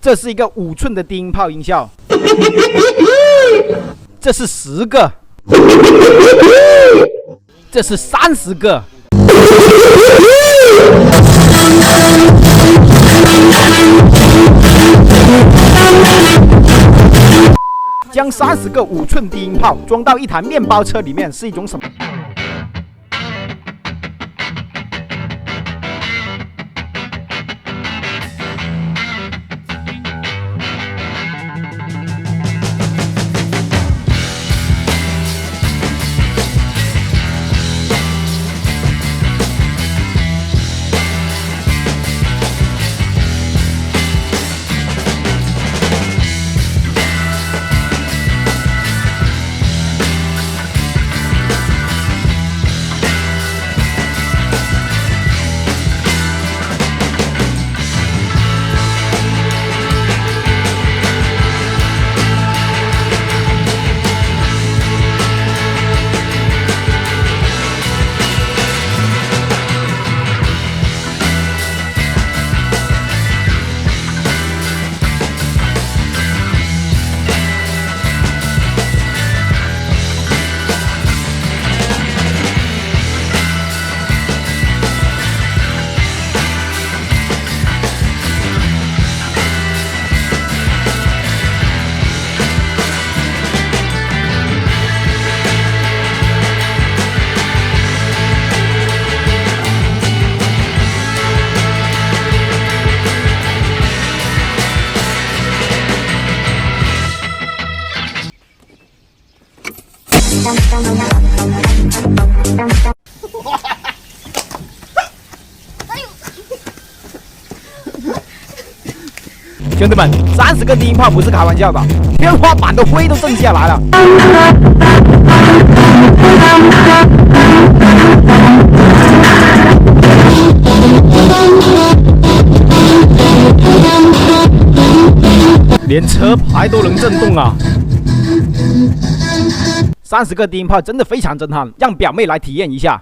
这是一个5寸的低音炮音效，这是10个，这是30个。将30个5寸低音炮装到一台面包车里面是一种什么？兄弟们，30个低音炮不是开玩笑的，天花板的灰都震下来了。连车牌都能震动啊！30个低音炮真的非常震撼，让表妹来体验一下。